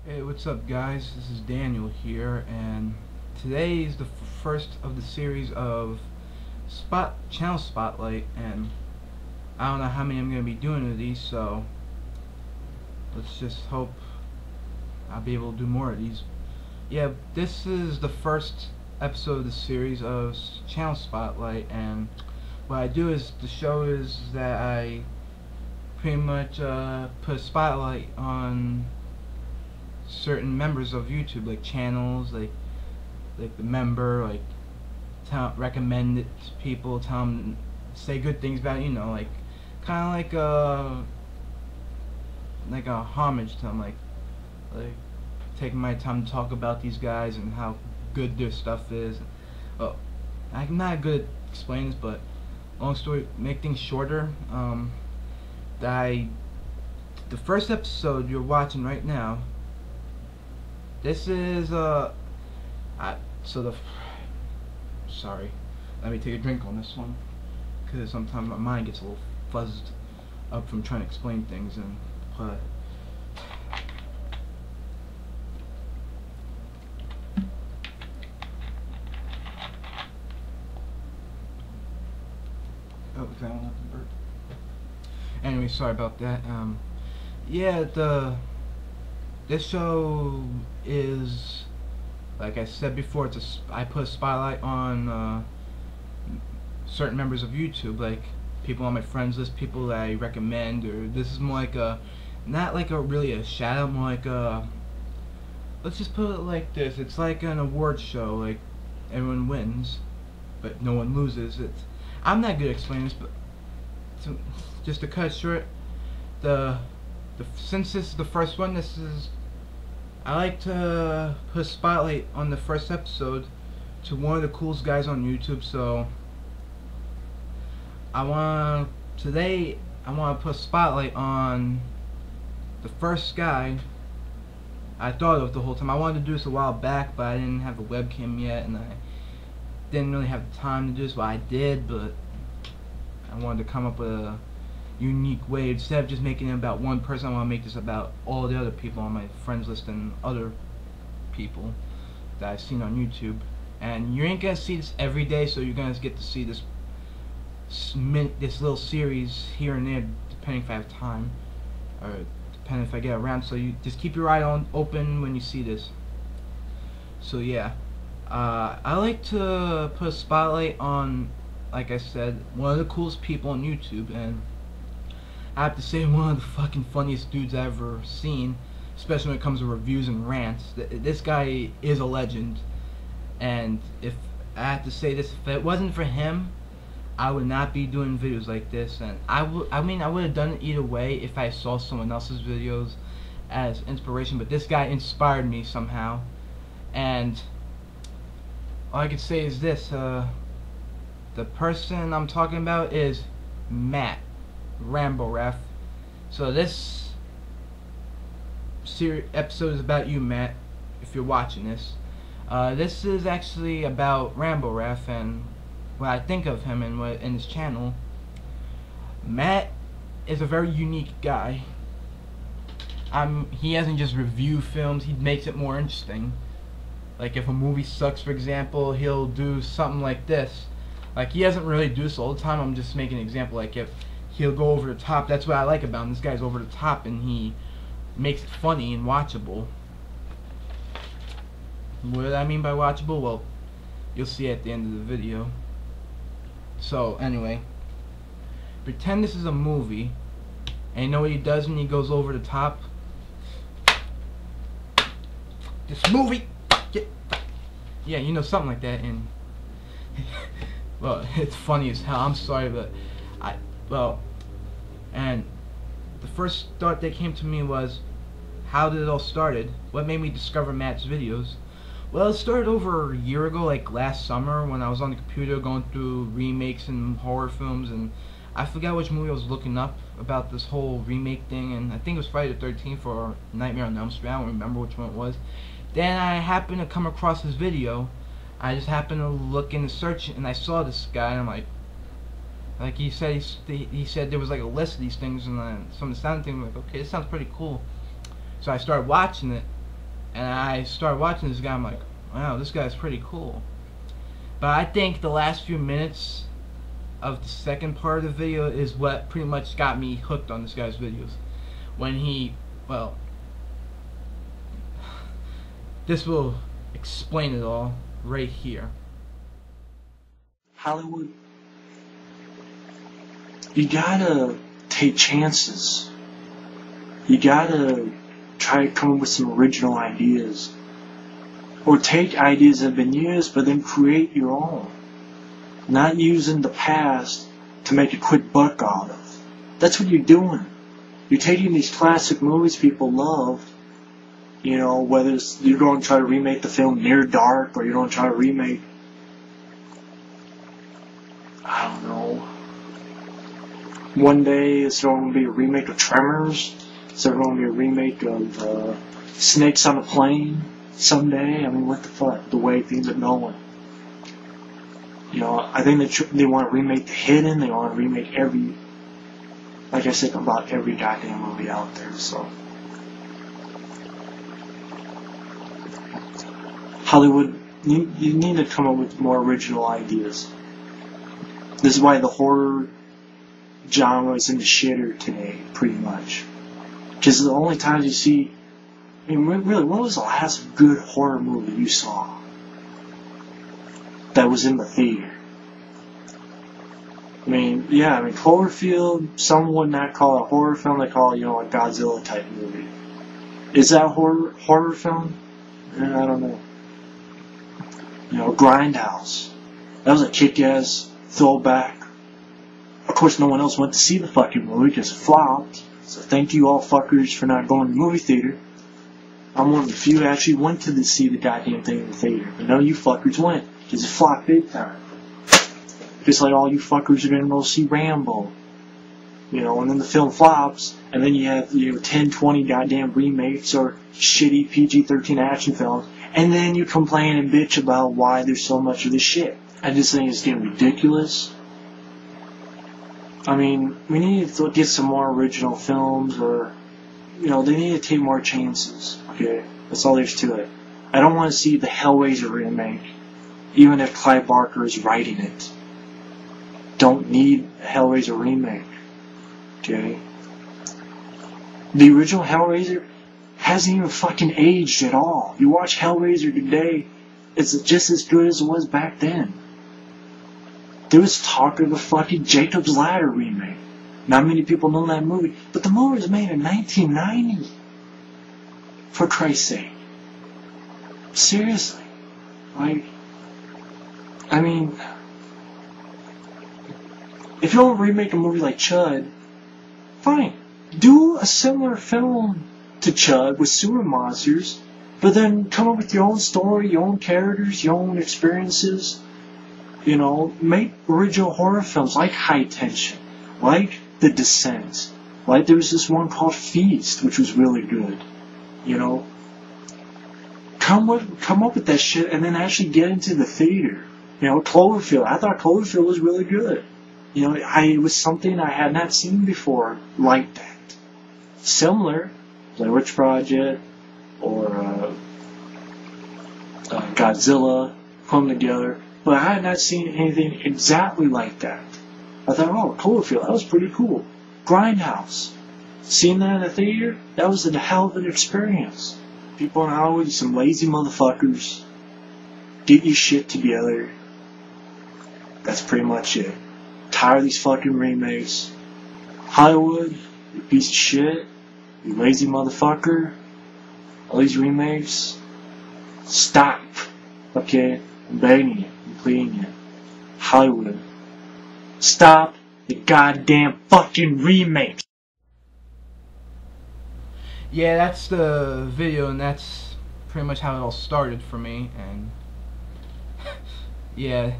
Hey, what's up guys? This is Daniel here, and today is the first of the series of channel spotlight, and I don't know how many I'm going to be doing of these, so let's just hope I'll be able to do more of these. Yeah, this is the first episode of the series of channel spotlight, and what I do is, the show is that I pretty much put a spotlight on certain members of YouTube, like channels, like the member, like recommend it to people, tell them, say good things about it, you know, like kind of like a homage to them, like taking my time to talk about these guys and how good their stuff is. Oh, I'm not good at explaining this, but long story, make things shorter. The first episode you're watching right now, this is sorry, let me take a drink on this one, because sometimes my mind gets a little fuzzed up from trying to explain things, and oh, because I don't have the burp. Anyway, sorry about that. Yeah, this show is, like I said before, I put a spotlight on certain members of YouTube, like people on my friends list, people that I recommend, or this is more like not like really a shout out, more like let's just put it like this, it's like an award show, like everyone wins, but no one loses. I'm not good at explaining this, but just to cut it short, since this is the first one, I like to put a spotlight on the first episode to one of the coolest guys on YouTube. So today I want to put a spotlight on the first guy I thought of the whole time. I wanted to do this a while back, but I didn't have a webcam yet, and I didn't really have the time to do this. Well, I did, but I wanted to come up with a unique way. Instead of just making it about one person, I want to make this about all the other people on my friends list and other people that I've seen on YouTube. And you ain't gonna see this every day, so you're gonna get to see this little series here and there, depending if I have time, or depending if I get around. So you just keep your eye open when you see this. So yeah, I like to put a spotlight on, like I said, one of the coolest people on YouTube, and I have to say, one of the fucking funniest dudes I've ever seen, especially when it comes to reviews and rants. This guy is a legend, and if I have to say this, if it wasn't for him, I would not be doing videos like this. And I would have done it either way if I saw someone else's videos as inspiration, but this guy inspired me somehow. And all I could say is this, the person I'm talking about is Matt, ramboraph. So this episode is about you, Matt, if you're watching this. This is actually about ramboraph and what I think of him and what in his channel. Matt is a very unique guy. He doesn't just review films, he makes it more interesting. Like if a movie sucks, for example, he'll do something like this. Like, he doesn't really do this all the time, I'm just making an example. Like if he'll go over the top. That's what I like about him. This guy's over the top, and he makes it funny and watchable. What do I mean by watchable? Well, you'll see at the end of the video. So anyway, pretend this is a movie, and you know what he does when he goes over the top? This movie, yeah, you know, something like that. And well, it's funny as hell. I'm sorry, but and the first thought that came to me was, how did it all started? What made me discover Matt's videos? Well, it started over a year ago, like last summer, when I was on the computer going through remakes and horror films, and I forgot which movie I was looking up about this whole remake thing, and I think it was Friday the 13th or Nightmare on Elm Street. I don't remember which one it was. Then I happened to come across his video. I just happened to look in the search, and I saw this guy, and I'm like he said there was like a list of these things, and some of the sound things, like, okay, this sounds pretty cool. So I started watching it, and I started watching this guy. I'm like, wow, this guy's pretty cool. But I think the last few minutes of the second part of the video is what pretty much got me hooked on this guy's videos. When he, well, this will explain it all right here. Hollywood, you gotta take chances. You gotta try to come up with some original ideas. Or take ideas that have been used, but then create your own. Not using the past to make a quick buck out of. That's what you're doing. You're taking these classic movies people love, you know, whether it's you're going to try to remake the film Near Dark, or you're going to try to remake, I don't know, one day it's going to be a remake of Tremors, it's going to be a remake of Snakes on a Plane someday. I mean, what the fuck, the way things are going. You know, I think they want to remake The Hidden, they want to remake every, like I said, about every goddamn movie out there, so. Hollywood, you need to come up with more original ideas. This is why the horror genre is in the shitter today, pretty much. Because the only times you see, I mean, really, when was the last good horror movie you saw that was in the theater? I mean, yeah, I mean, Cloverfield, some would not call it a horror film, they call it, you know, a Godzilla type movie. Is that a horror film? I don't know. You know, Grindhouse. That was a kick-ass throwback. Of course, no one else went to see the fucking movie because it flopped. So thank you all fuckers for not going to the movie theater. I'm one of the few that actually went to see the goddamn thing in the theater. But none of you fuckers went because it flopped big time. Just like all you fuckers are gonna go see Rambo. You know, and then the film flops, and then you have, you know, 10, 20 goddamn remakes or shitty PG-13 action films, and then you complain and bitch about why there's so much of this shit. I just think it's getting ridiculous. I mean, we need to get some more original films, or, you know, they need to take more chances, okay? That's all there's to it. I don't want to see the Hellraiser remake, even if Clive Barker is writing it. Don't need a Hellraiser remake, okay? The original Hellraiser hasn't even fucking aged at all. You watch Hellraiser today, it's just as good as it was back then. There was talk of a fucking Jacob's Ladder remake. Not many people know that movie, but the movie was made in 1990. For Christ's sake. Seriously. Like, I mean, if you don't remake a movie like Chud, fine. Do a similar film to Chud with sewer monsters, but then come up with your own story, your own characters, your own experiences. You know, make original horror films like High Tension, like The Descent, like there was this one called Feast, which was really good. You know, come up with that shit and then actually get into the theater. You know, Cloverfield. I thought Cloverfield was really good. You know, it was something I had not seen before like that. Similar, Blair Witch Project or Godzilla come together, but I had not seen anything exactly like that. I thought, oh, Cloverfield, that was pretty cool. Grindhouse. Seeing that in the theater, that was a hell of an experience. People in Hollywood, some lazy motherfuckers. Get your shit together. That's pretty much it. Tired of these fucking remakes. Hollywood, you piece of shit. You lazy motherfucker. All these remakes. Stop. Okay? I'm begging you. I'm pleading you. Hollywood. Stop the goddamn fucking remakes. Yeah, that's the video, and that's pretty much how it all started for me. And yeah,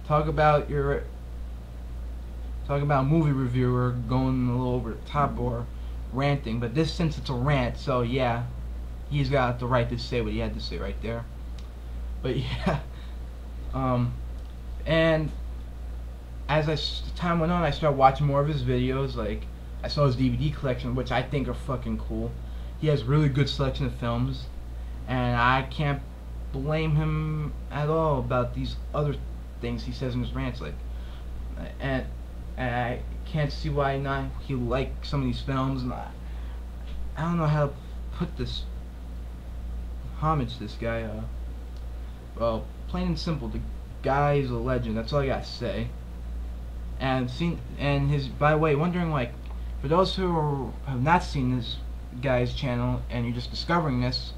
talk about a movie reviewer going a little over the top or ranting. But this, since it's a rant, so yeah, he's got the right to say what he had to say right there. But yeah, and as time went on, I started watching more of his videos. Like, I saw his DVD collection, which I think are fucking cool. He has really good selection of films, and I can't blame him at all about these other things he says in his rants. Like, and I can't see why not he like some of these films. And I don't know how to put this homage to this guy. Well, plain and simple, the guy is a legend. That's all I gotta say. And by the way, wondering, like, for those who have not seen this guy's channel and you're just discovering this,